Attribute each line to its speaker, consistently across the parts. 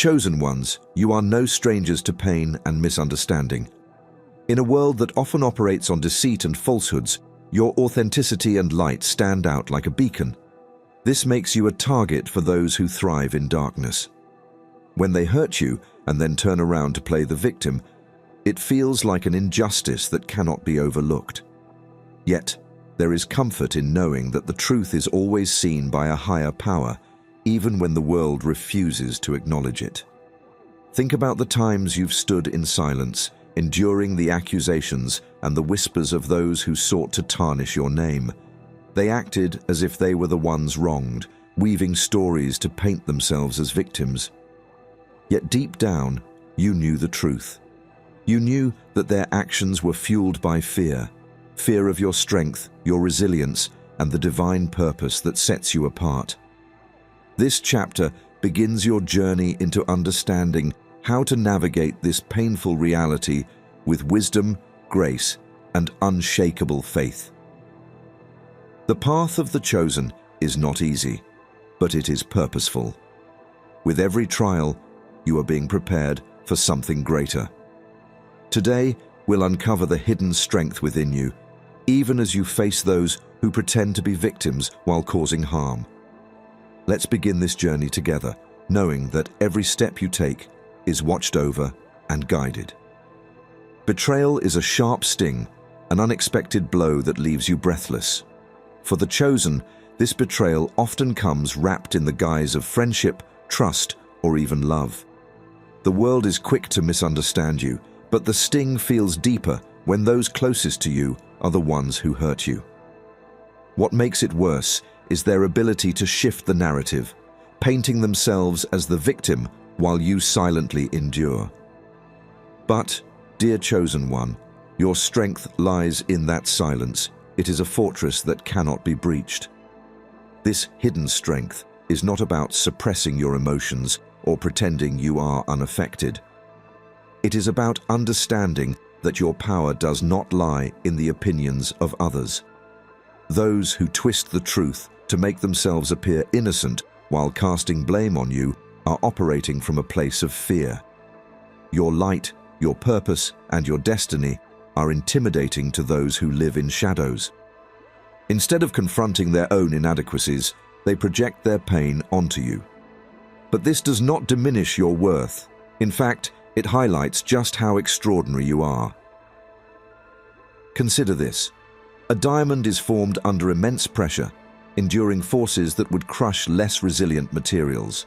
Speaker 1: Chosen ones, you are no strangers to pain and misunderstanding. In a world that often operates on deceit and falsehoods, your authenticity and light stand out like a beacon. This makes you a target for those who thrive in darkness. When they hurt you and then turn around to play the victim, it feels like an injustice that cannot be overlooked. Yet, there is comfort in knowing that the truth is always seen by a higher power, even when the world refuses to acknowledge it. Think about the times you've stood in silence, enduring the accusations and the whispers of those who sought to tarnish your name. They acted as if they were the ones wronged, weaving stories to paint themselves as victims. Yet deep down, you knew the truth. You knew that their actions were fueled by fear of your strength, your resilience, and the divine purpose that sets you apart. This chapter begins your journey into understanding how to navigate this painful reality with wisdom, grace, and unshakable faith. The path of the chosen is not easy, but it is purposeful. With every trial, you are being prepared for something greater. Today, we'll uncover the hidden strength within you, even as you face those who pretend to be victims while causing harm. Let's begin this journey together, knowing that every step you take is watched over and guided. Betrayal is a sharp sting, an unexpected blow that leaves you breathless. For the chosen, this betrayal often comes wrapped in the guise of friendship, trust, or even love. The world is quick to misunderstand you, but the sting feels deeper when those closest to you are the ones who hurt you. What makes it worse is their ability to shift the narrative, painting themselves as the victim while you silently endure. But, dear chosen one, your strength lies in that silence. It is a fortress that cannot be breached. This hidden strength is not about suppressing your emotions or pretending you are unaffected. It is about understanding that your power does not lie in the opinions of others. Those who twist the truth to make themselves appear innocent while casting blame on you are operating from a place of fear. Your light, your purpose, and your destiny are intimidating to those who live in shadows. Instead of confronting their own inadequacies, they project their pain onto you. But this does not diminish your worth. In fact, it highlights just how extraordinary you are. Consider this. A diamond is formed under immense pressure, enduring forces that would crush less resilient materials.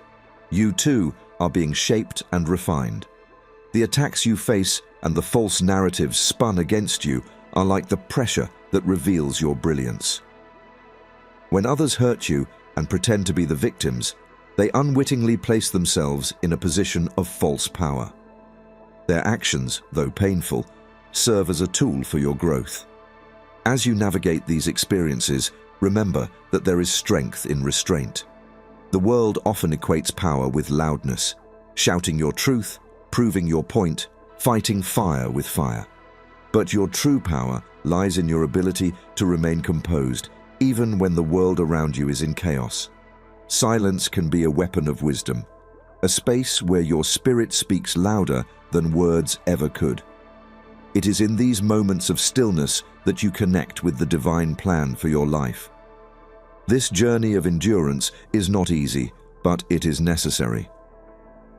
Speaker 1: You too are being shaped and refined. The attacks you face and the false narratives spun against you are like the pressure that reveals your brilliance. When others hurt you and pretend to be the victims, they unwittingly place themselves in a position of false power. Their actions, though painful, serve as a tool for your growth. As you navigate these experiences, remember that there is strength in restraint. The world often equates power with loudness, shouting your truth, proving your point, fighting fire with fire. But your true power lies in your ability to remain composed, even when the world around you is in chaos. Silence can be a weapon of wisdom, a space where your spirit speaks louder than words ever could. It is in these moments of stillness that you connect with the divine plan for your life. This journey of endurance is not easy, but it is necessary.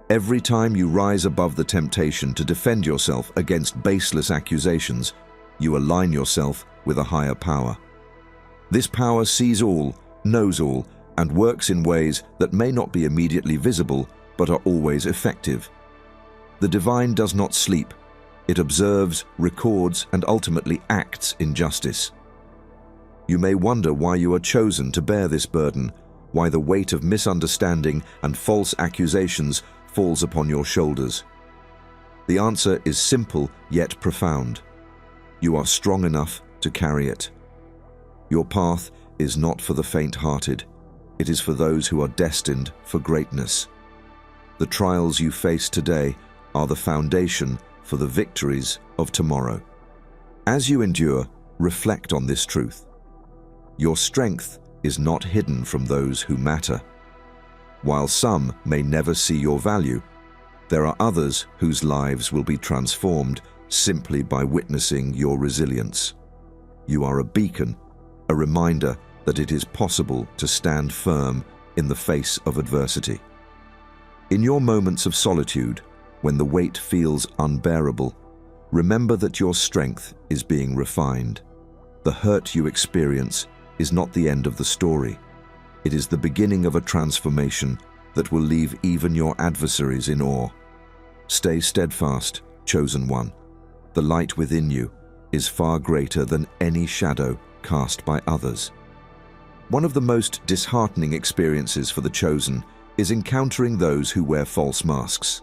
Speaker 1: Every time you rise above the temptation to defend yourself against baseless accusations, you align yourself with a higher power. This power sees all, knows all, and works in ways that may not be immediately visible, but are always effective. The divine does not sleep. It observes, records, and ultimately acts in justice. You may wonder why you are chosen to bear this burden, why the weight of misunderstanding and false accusations falls upon your shoulders. The answer is simple yet profound. You are strong enough to carry it. Your path is not for the faint-hearted. It is for those who are destined for greatness. The trials you face today are the foundation for the victories of tomorrow. As you endure, reflect on this truth. Your strength is not hidden from those who matter. While some may never see your value, There are others whose lives will be transformed simply by witnessing your resilience. You are a beacon, a reminder that it is possible to stand firm in the face of adversity. In your moments of solitude, when the weight feels unbearable, remember that your strength is being refined. The hurt you experience is not the end of the story. It is the beginning of a transformation that will leave even your adversaries in awe. Stay steadfast, chosen one. The light within you is far greater than any shadow cast by others. One of the most disheartening experiences for the chosen is encountering those who wear false masks.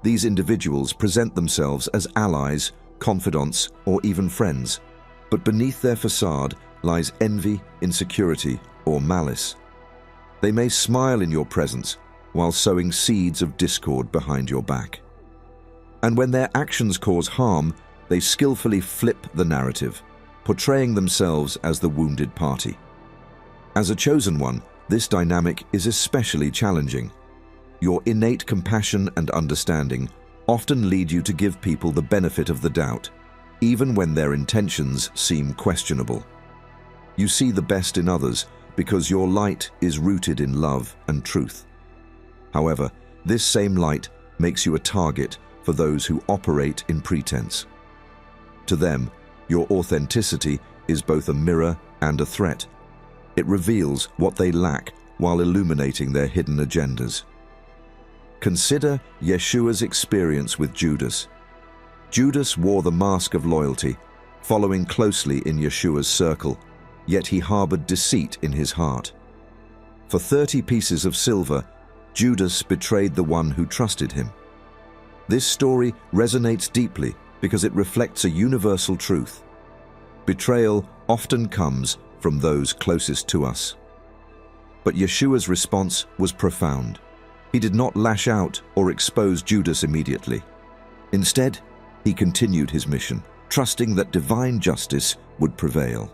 Speaker 1: These individuals present themselves as allies, confidants, or even friends, but beneath their facade lies envy, insecurity, or malice. They may smile in your presence while sowing seeds of discord behind your back. And when their actions cause harm, they skillfully flip the narrative, portraying themselves as the wounded party. As a chosen one, this dynamic is especially challenging. Your innate compassion and understanding often lead you to give people the benefit of the doubt, even when their intentions seem questionable. You see the best in others because your light is rooted in love and truth. However, this same light makes you a target for those who operate in pretense. To them, your authenticity is both a mirror and a threat. It reveals what they lack while illuminating their hidden agendas. Consider Yeshua's experience with Judas. Judas wore the mask of loyalty, following closely in Yeshua's circle, yet he harbored deceit in his heart. For 30 pieces of silver, Judas betrayed the one who trusted him. This story resonates deeply because it reflects a universal truth. Betrayal often comes from those closest to us. But Yeshua's response was profound. He did not lash out or expose Judas immediately. Instead, he continued his mission, trusting that divine justice would prevail.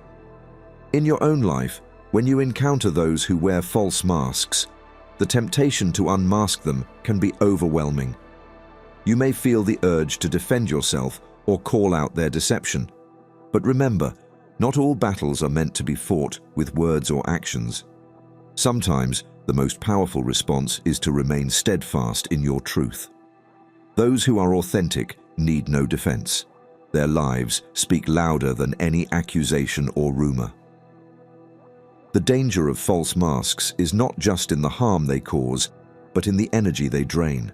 Speaker 1: In your own life, when you encounter those who wear false masks, the temptation to unmask them can be overwhelming. You may feel the urge to defend yourself or call out their deception. But remember, not all battles are meant to be fought with words or actions. Sometimes, the most powerful response is to remain steadfast in your truth. Those who are authentic need no defense. Their lives speak louder than any accusation or rumor. The danger of false masks is not just in the harm they cause, but in the energy they drain.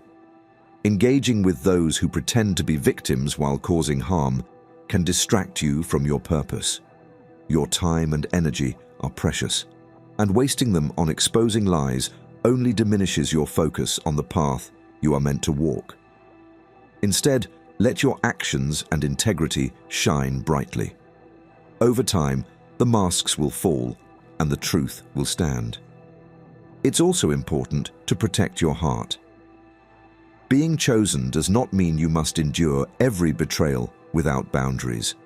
Speaker 1: Engaging with those who pretend to be victims while causing harm can distract you from your purpose. Your time and energy are precious, and wasting them on exposing lies only diminishes your focus on the path you are meant to walk. Instead, let your actions and integrity shine brightly. Over time, the masks will fall and the truth will stand. It's also important to protect your heart. Being chosen does not mean you must endure every betrayal without boundaries.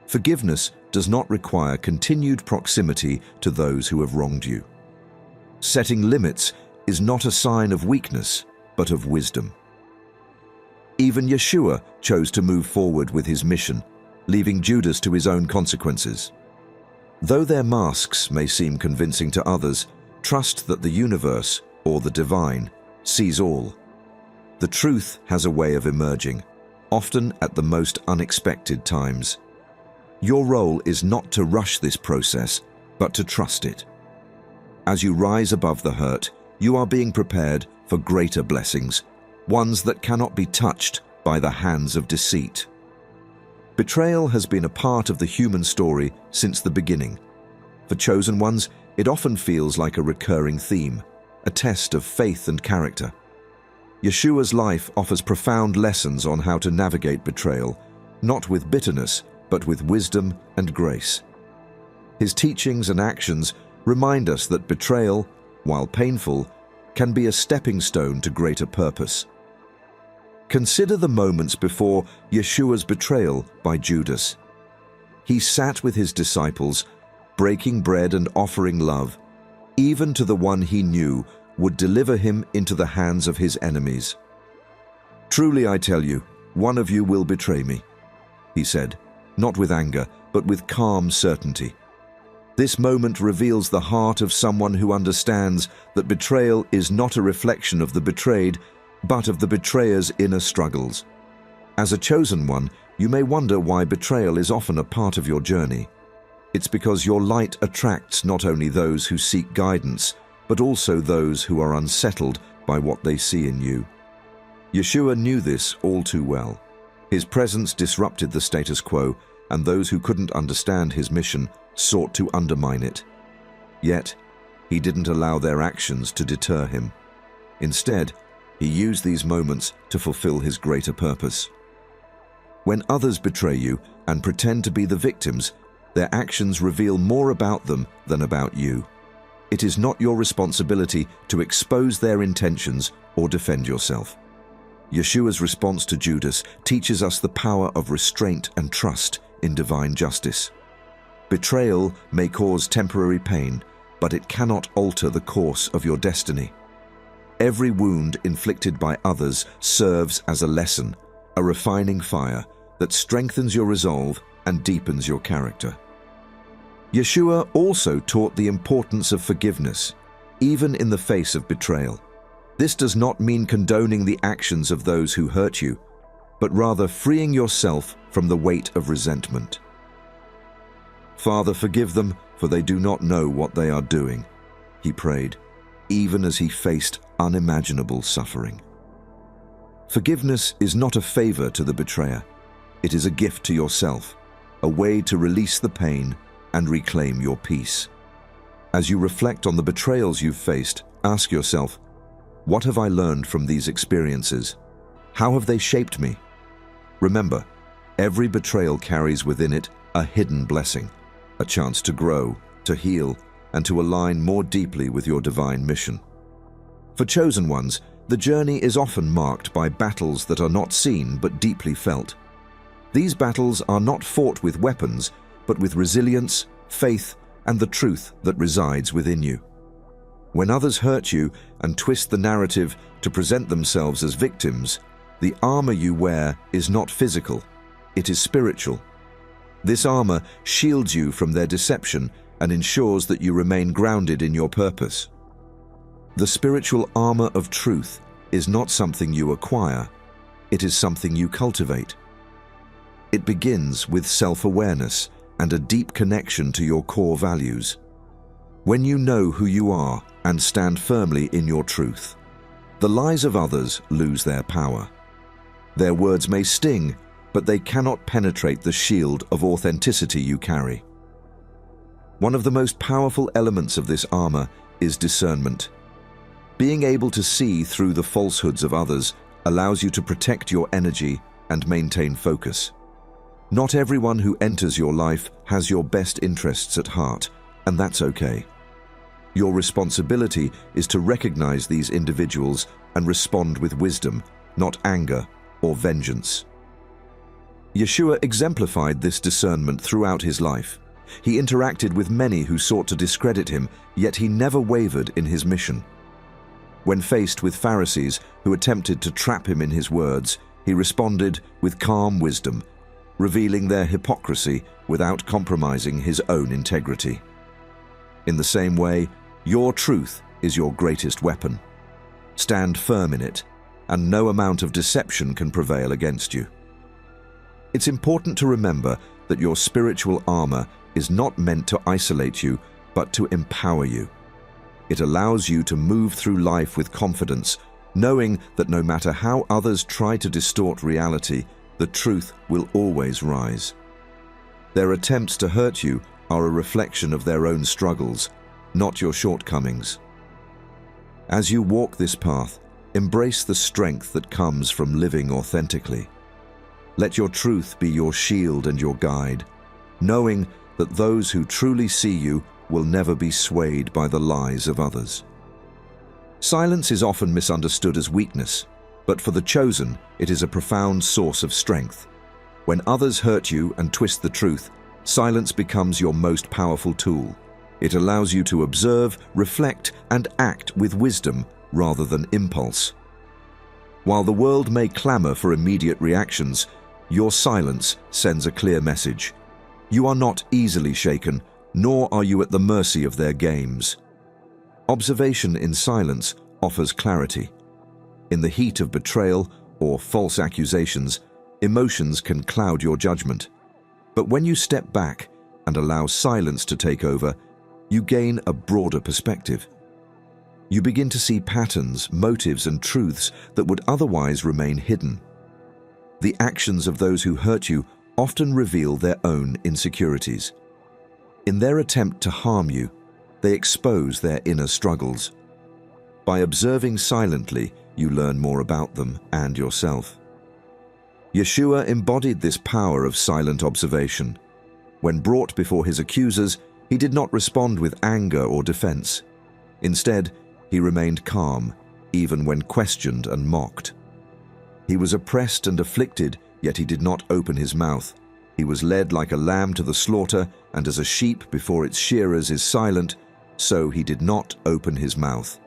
Speaker 1: Forgiveness does not require continued proximity to those who have wronged you. Setting limits is not a sign of weakness, but of wisdom. Even Yeshua chose to move forward with his mission, leaving Judas to his own consequences. Though their masks may seem convincing to others, trust that the universe, or the divine, sees all. The truth has a way of emerging, often at the most unexpected times. Your role is not to rush this process, but to trust it. As you rise above the hurt, you are being prepared for greater blessings, ones that cannot be touched by the hands of deceit. Betrayal has been a part of the human story since the beginning. For chosen ones, it often feels like a recurring theme, a test of faith and character. Yeshua's life offers profound lessons on how to navigate betrayal, not with bitterness, but with wisdom and grace. His teachings and actions remind us that betrayal, while painful, can be a stepping stone to greater purpose. Consider the moments before Yeshua's betrayal by Judas. He sat with his disciples, breaking bread and offering love, even to the one he knew would deliver him into the hands of his enemies. "Truly I tell you, one of you will betray me," he said, not with anger, but with calm certainty. This moment reveals the heart of someone who understands that betrayal is not a reflection of the betrayed, but of the betrayer's inner struggles. As a chosen one, you may wonder why betrayal is often a part of your journey. It's because your light attracts not only those who seek guidance, but also those who are unsettled by what they see in you. Yeshua knew this all too well. His presence disrupted the status quo, and those who couldn't understand his mission sought to undermine it. Yet, he didn't allow their actions to deter him. Instead, he used these moments to fulfill his greater purpose. When others betray you and pretend to be the victims, their actions reveal more about them than about you. It is not your responsibility to expose their intentions or defend yourself. Yeshua's response to Judas teaches us the power of restraint and trust in divine justice. Betrayal may cause temporary pain, but it cannot alter the course of your destiny. Every wound inflicted by others serves as a lesson, a refining fire that strengthens your resolve and deepens your character. Yeshua also taught the importance of forgiveness, even in the face of betrayal. This does not mean condoning the actions of those who hurt you, but rather freeing yourself from the weight of resentment. "Father, forgive them, for they do not know what they are doing," he prayed, even as he faced unimaginable suffering. Forgiveness is not a favor to the betrayer. It is a gift to yourself, a way to release the pain and reclaim your peace. As you reflect on the betrayals you've faced, ask yourself, what have I learned from these experiences? How have they shaped me? Remember, every betrayal carries within it a hidden blessing, a chance to grow, to heal, and to align more deeply with your divine mission. For chosen ones, the journey is often marked by battles that are not seen but deeply felt. These battles are not fought with weapons, but with resilience, faith, and the truth that resides within you. When others hurt you and twist the narrative to present themselves as victims, the armor you wear is not physical, it is spiritual. This armor shields you from their deception and ensures that you remain grounded in your purpose. The spiritual armor of truth is not something you acquire, it is something you cultivate. It begins with self-awareness and a deep connection to your core values. When you know who you are and stand firmly in your truth, the lies of others lose their power. Their words may sting, but they cannot penetrate the shield of authenticity you carry. One of the most powerful elements of this armor is discernment. Being able to see through the falsehoods of others allows you to protect your energy and maintain focus. Not everyone who enters your life has your best interests at heart, and that's okay. Your responsibility is to recognize these individuals and respond with wisdom, not anger or vengeance. Yeshua exemplified this discernment throughout his life. He interacted with many who sought to discredit him, yet he never wavered in his mission. When faced with Pharisees who attempted to trap him in his words, he responded with calm wisdom, revealing their hypocrisy without compromising his own integrity. In the same way, your truth is your greatest weapon. Stand firm in it, and no amount of deception can prevail against you. It's important to remember that your spiritual armor is not meant to isolate you, but to empower you. It allows you to move through life with confidence, knowing that no matter how others try to distort reality, the truth will always rise. Their attempts to hurt you are a reflection of their own struggles, not your shortcomings. As you walk this path, embrace the strength that comes from living authentically. Let your truth be your shield and your guide, knowing that those who truly see you will never be swayed by the lies of others. Silence is often misunderstood as weakness, but for the chosen, it is a profound source of strength. When others hurt you and twist the truth, silence becomes your most powerful tool. It allows you to observe, reflect, and act with wisdom rather than impulse. While the world may clamor for immediate reactions, your silence sends a clear message. You are not easily shaken, nor are you at the mercy of their games. Observation in silence offers clarity. In the heat of betrayal or false accusations, emotions can cloud your judgment. But when you step back and allow silence to take over, you gain a broader perspective. You begin to see patterns, motives, and truths that would otherwise remain hidden. The actions of those who hurt you often reveal their own insecurities. In their attempt to harm you, they expose their inner struggles. By observing silently, you learn more about them and yourself. Yeshua embodied this power of silent observation. When brought before his accusers, he did not respond with anger or defense. Instead, he remained calm, even when questioned and mocked. He was oppressed and afflicted, yet he did not open his mouth. He was led like a lamb to the slaughter, and as a sheep before its shearers is silent, so he did not open his mouth.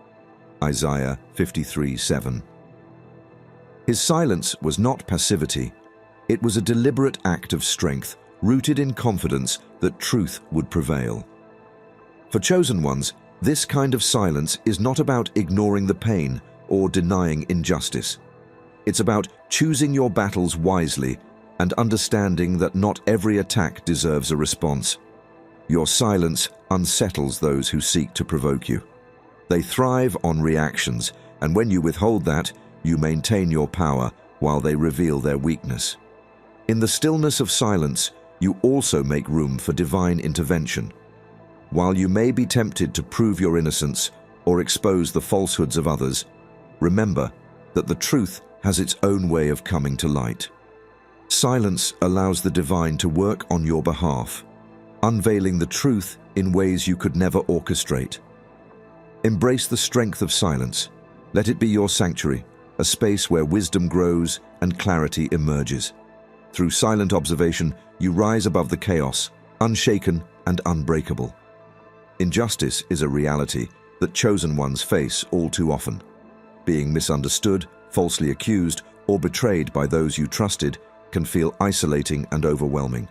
Speaker 1: Isaiah 53:7. His silence was not passivity. It was a deliberate act of strength, rooted in confidence that truth would prevail. For chosen ones, this kind of silence is not about ignoring the pain or denying injustice. It's about choosing your battles wisely and understanding that not every attack deserves a response. Your silence unsettles those who seek to provoke you. They thrive on reactions, and when you withhold that, you maintain your power while they reveal their weakness. In the stillness of silence, you also make room for divine intervention. While you may be tempted to prove your innocence or expose the falsehoods of others, remember that the truth has its own way of coming to light. Silence allows the divine to work on your behalf, unveiling the truth in ways you could never orchestrate. Embrace the strength of silence. Let it be your sanctuary, a space where wisdom grows and clarity emerges. Through silent observation, you rise above the chaos, unshaken and unbreakable. Injustice is a reality that chosen ones face all too often. Being misunderstood, falsely accused, or betrayed by those you trusted can feel isolating and overwhelming.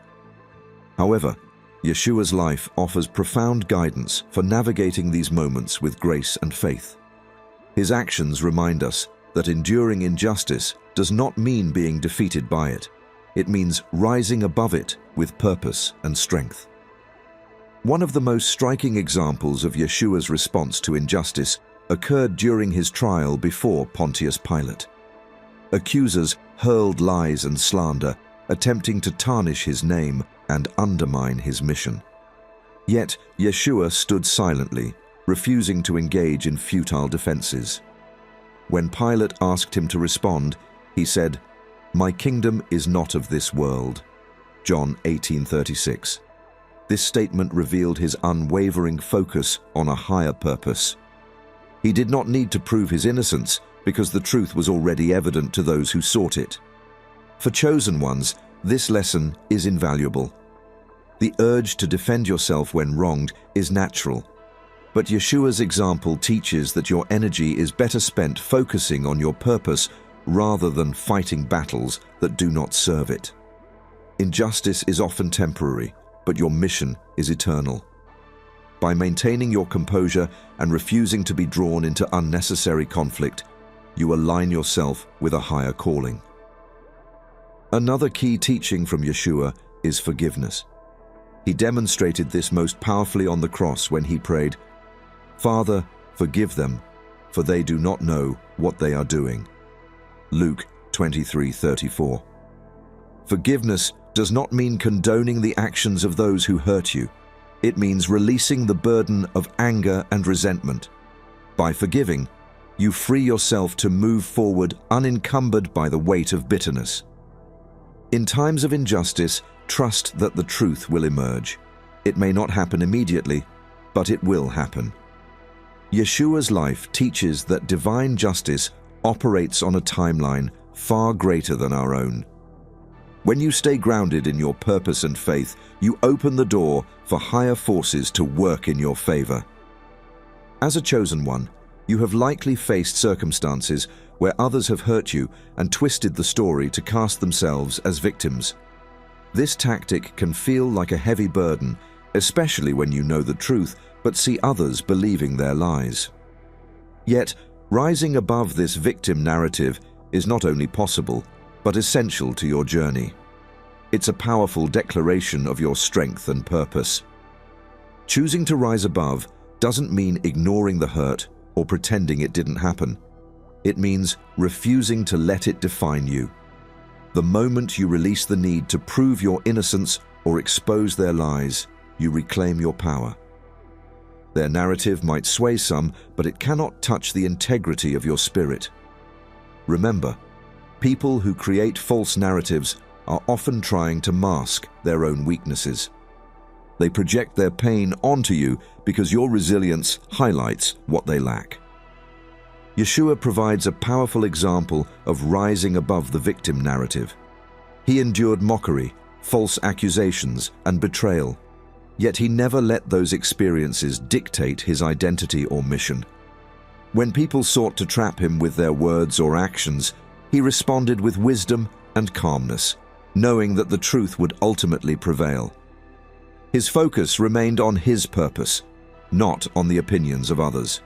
Speaker 1: However, Yeshua's life offers profound guidance for navigating these moments with grace and faith. His actions remind us that enduring injustice does not mean being defeated by it. It means rising above it with purpose and strength. One of the most striking examples of Yeshua's response to injustice occurred during his trial before Pontius Pilate. Accusers hurled lies and slander, attempting to tarnish his name and undermine his mission. Yet Yeshua stood silently, refusing to engage in futile defenses. When Pilate asked him to respond, he said, "My kingdom is not of this world." John 18:36. This statement revealed his unwavering focus on a higher purpose. He did not need to prove his innocence because the truth was already evident to those who sought it. For chosen ones, this lesson is invaluable. The urge to defend yourself when wronged is natural, but Yeshua's example teaches that your energy is better spent focusing on your purpose rather than fighting battles that do not serve it. Injustice is often temporary, but your mission is eternal. By maintaining your composure and refusing to be drawn into unnecessary conflict, you align yourself with a higher calling. Another key teaching from Yeshua is forgiveness. He demonstrated this most powerfully on the cross when he prayed, "Father, forgive them, for they do not know what they are doing." Luke 23:34. Forgiveness does not mean condoning the actions of those who hurt you. It means releasing the burden of anger and resentment. By forgiving, you free yourself to move forward unencumbered by the weight of bitterness. In times of injustice, trust that the truth will emerge. It may not happen immediately, but it will happen. Yeshua's life teaches that divine justice operates on a timeline far greater than our own. When you stay grounded in your purpose and faith, you open the door for higher forces to work in your favor. As a chosen one, You have likely faced circumstances where others have hurt you and twisted the story to cast themselves as victims. This tactic can feel like a heavy burden, especially when you know the truth but see others believing their lies. Yet, rising above this victim narrative is not only possible, but essential to your journey. It's a powerful declaration of your strength and purpose. Choosing to rise above doesn't mean ignoring the hurt or pretending it didn't happen. It means refusing to let it define you. The moment you release the need to prove your innocence or expose their lies, you reclaim your power. Their narrative might sway some, but it cannot touch the integrity of your spirit. Remember, people who create false narratives are often trying to mask their own weaknesses. They project their pain onto you because your resilience highlights what they lack. Yeshua provides a powerful example of rising above the victim narrative. He endured mockery, false accusations, and betrayal. Yet he never let those experiences dictate his identity or mission. When people sought to trap him with their words or actions, he responded with wisdom and calmness, knowing that the truth would ultimately prevail. His focus remained on his purpose, not on the opinions of others.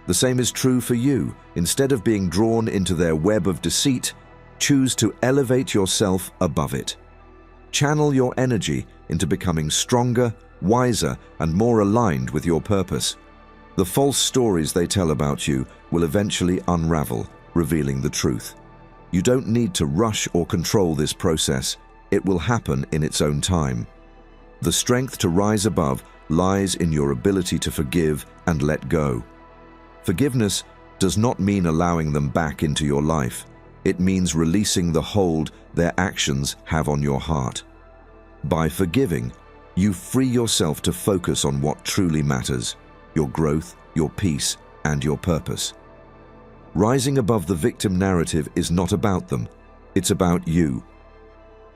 Speaker 1: The same is true for you. Instead of being drawn into their web of deceit, choose to elevate yourself above it. Channel your energy into becoming stronger, wiser, and more aligned with your purpose. The false stories they tell about you will eventually unravel, revealing the truth. You don't need to rush or control this process. It will happen in its own time. The strength to rise above lies in your ability to forgive and let go. Forgiveness does not mean allowing them back into your life. It means releasing the hold their actions have on your heart. By forgiving, you free yourself to focus on what truly matters: your growth, your peace, and your purpose. Rising above the victim narrative is not about them. It's about you.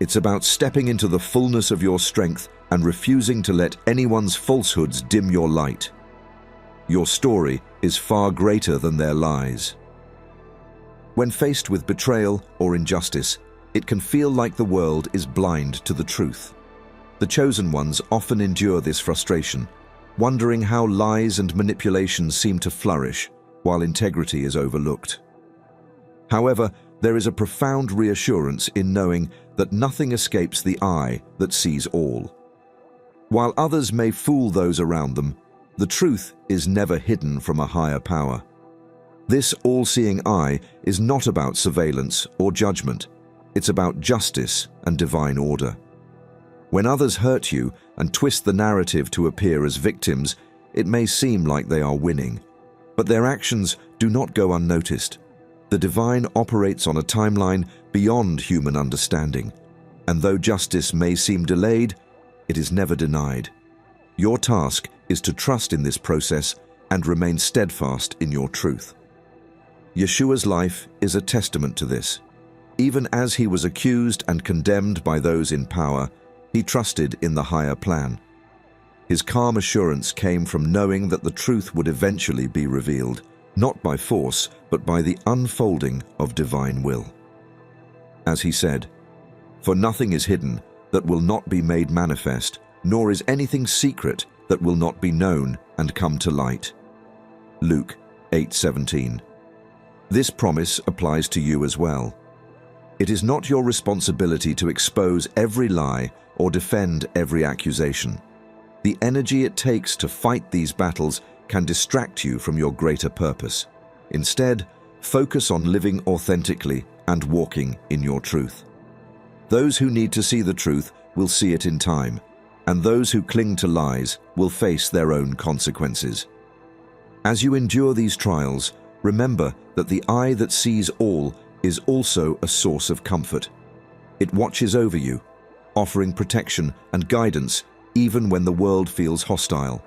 Speaker 1: It's about stepping into the fullness of your strength and refusing to let anyone's falsehoods dim your light. Your story is far greater than their lies. When faced with betrayal or injustice, it can feel like the world is blind to the truth. The chosen ones often endure this frustration, wondering how lies and manipulation seem to flourish while integrity is overlooked. However, there is a profound reassurance in knowing that nothing escapes the eye that sees all. While others may fool those around them, the truth is never hidden from a higher power. This all-seeing eye is not about surveillance or judgment. It's about justice and divine order. When others hurt you and twist the narrative to appear as victims, it may seem like they are winning, but their actions do not go unnoticed. The divine operates on a timeline beyond human understanding, and though justice may seem delayed, it is never denied. Your task is to trust in this process and remain steadfast in your truth. Yeshua's life is a testament to this. Even as he was accused and condemned by those in power, he trusted in the higher plan. His calm assurance came from knowing that the truth would eventually be revealed, not by force, but by the unfolding of divine will. As he said, "For nothing is hidden that will not be made manifest, nor is anything secret that will not be known and come to light." Luke 8:17. This promise applies to you as well. It is not your responsibility to expose every lie or defend every accusation. The energy it takes to fight these battles can distract you from your greater purpose. Instead, focus on living authentically and walking in your truth. Those who need to see the truth will see it in time, and those who cling to lies will face their own consequences. As you endure these trials, remember that the eye that sees all is also a source of comfort. It watches over you, offering protection and guidance even when the world feels hostile.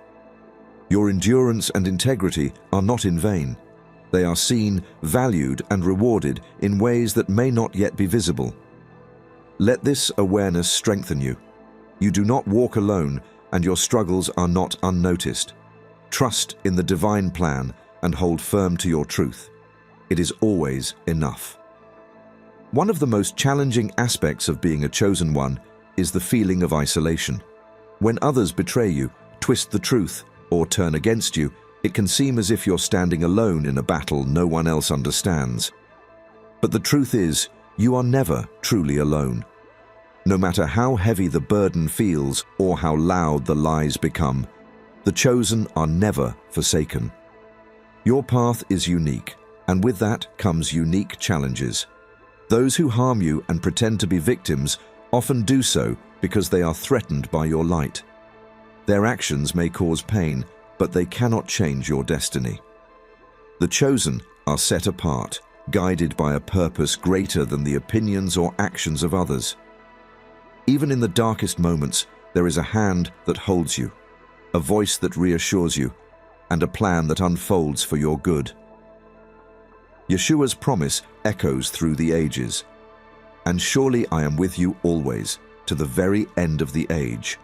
Speaker 1: Your endurance and integrity are not in vain. They are seen, valued, and rewarded in ways that may not yet be visible. Let this awareness strengthen you. You do not walk alone, and your struggles are not unnoticed. Trust in the divine plan and hold firm to your truth. It is always enough. One of the most challenging aspects of being a chosen one is the feeling of isolation. When others betray you, twist the truth, or turn against you, it can seem as if you're standing alone in a battle no one else understands. But the truth is, you are never truly alone. No matter how heavy the burden feels or how loud the lies become, the chosen are never forsaken. Your path is unique, and with that comes unique challenges. Those who harm you and pretend to be victims often do so because they are threatened by your light. Their actions may cause pain, but they cannot change your destiny. The chosen are set apart, guided by a purpose greater than the opinions or actions of others. Even in the darkest moments, there is a hand that holds you, a voice that reassures you, and a plan that unfolds for your good. Yeshua's promise echoes through the ages. And surely I am with you always, to the very end of the age.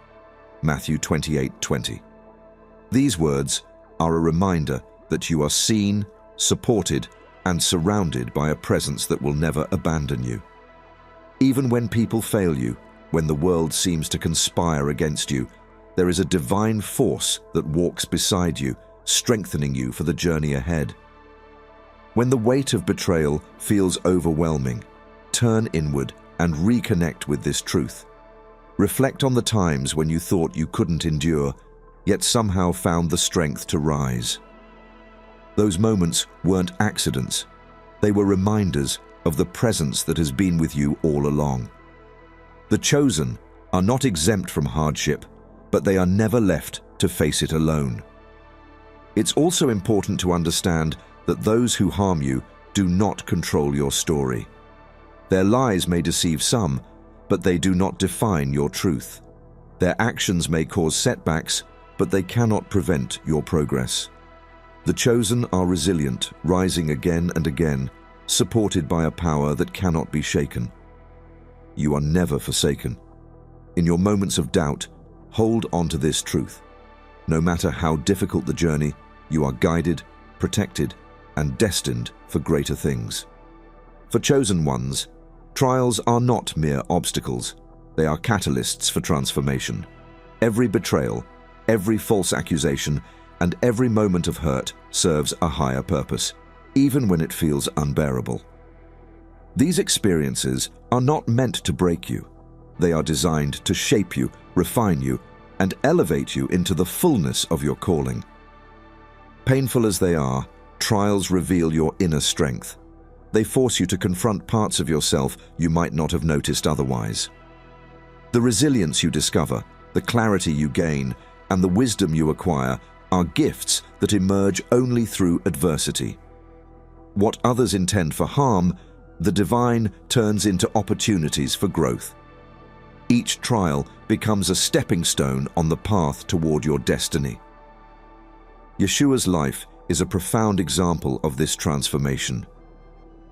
Speaker 1: Matthew 28:20. These words are a reminder that you are seen, supported, and surrounded by a presence that will never abandon you. Even when people fail you, when the world seems to conspire against you, there is a divine force that walks beside you, strengthening you for the journey ahead. When the weight of betrayal feels overwhelming, turn inward and reconnect with this truth. Reflect on the times when you thought you couldn't endure, yet somehow found the strength to rise. Those moments weren't accidents. They were reminders of the presence that has been with you all along. The chosen are not exempt from hardship, but they are never left to face it alone. It's also important to understand that those who harm you do not control your story. Their lies may deceive some, but they do not define your truth. Their actions may cause setbacks, but they cannot prevent your progress. The chosen are resilient, rising again and again, supported by a power that cannot be shaken. You are never forsaken. In your moments of doubt, hold on to this truth. No matter how difficult the journey, you are guided, protected, and destined for greater things. For chosen ones, trials are not mere obstacles. They are catalysts for transformation. Every betrayal, every false accusation, and every moment of hurt serves a higher purpose, even when it feels unbearable. These experiences are not meant to break you. They are designed to shape you, refine you, and elevate you into the fullness of your calling. Painful as they are, trials reveal your inner strength. They force you to confront parts of yourself you might not have noticed otherwise. The resilience you discover, the clarity you gain, and the wisdom you acquire are gifts that emerge only through adversity. What others intend for harm, the divine turns into opportunities for growth. Each trial becomes a stepping stone on the path toward your destiny. Yeshua's life is a profound example of this transformation.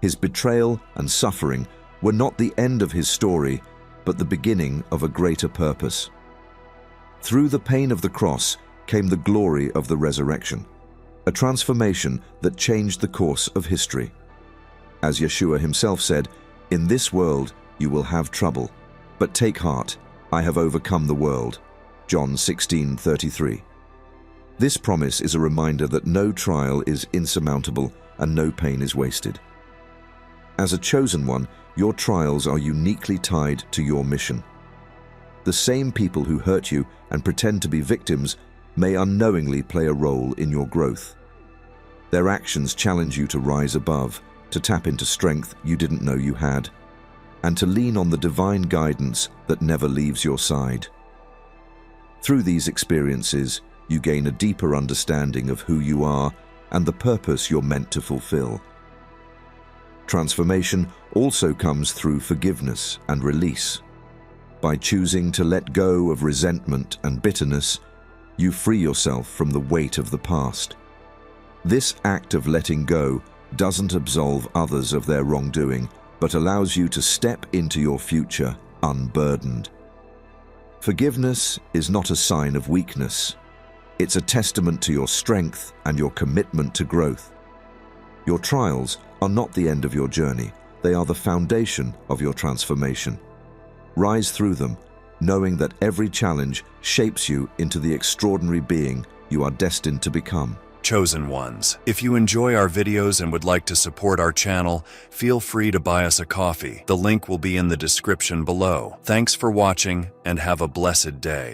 Speaker 1: His betrayal and suffering were not the end of his story, but the beginning of a greater purpose. Through the pain of the cross came the glory of the resurrection, a transformation that changed the course of history. As Yeshua himself said, "In this world you will have trouble, but take heart, I have overcome the world." John 16:33. This promise is a reminder that no trial is insurmountable and no pain is wasted. As a chosen one, your trials are uniquely tied to your mission. The same people who hurt you and pretend to be victims may unknowingly play a role in your growth. Their actions challenge you to rise above, to tap into strength you didn't know you had, and to lean on the divine guidance that never leaves your side. Through these experiences, you gain a deeper understanding of who you are and the purpose you're meant to fulfill. Transformation also comes through forgiveness and release. By choosing to let go of resentment and bitterness, you free yourself from the weight of the past. This act of letting go doesn't absolve others of their wrongdoing, but allows you to step into your future unburdened. Forgiveness is not a sign of weakness. It's a testament to your strength and your commitment to growth. Your trials are not the end of your journey. They are the foundation of your transformation. Rise through them, knowing that every challenge shapes you into the extraordinary being you are destined to become.
Speaker 2: Chosen ones, if you enjoy our videos and would like to support our channel, feel free to buy us a coffee. The link will be in the description below. Thanks for watching and have a blessed day.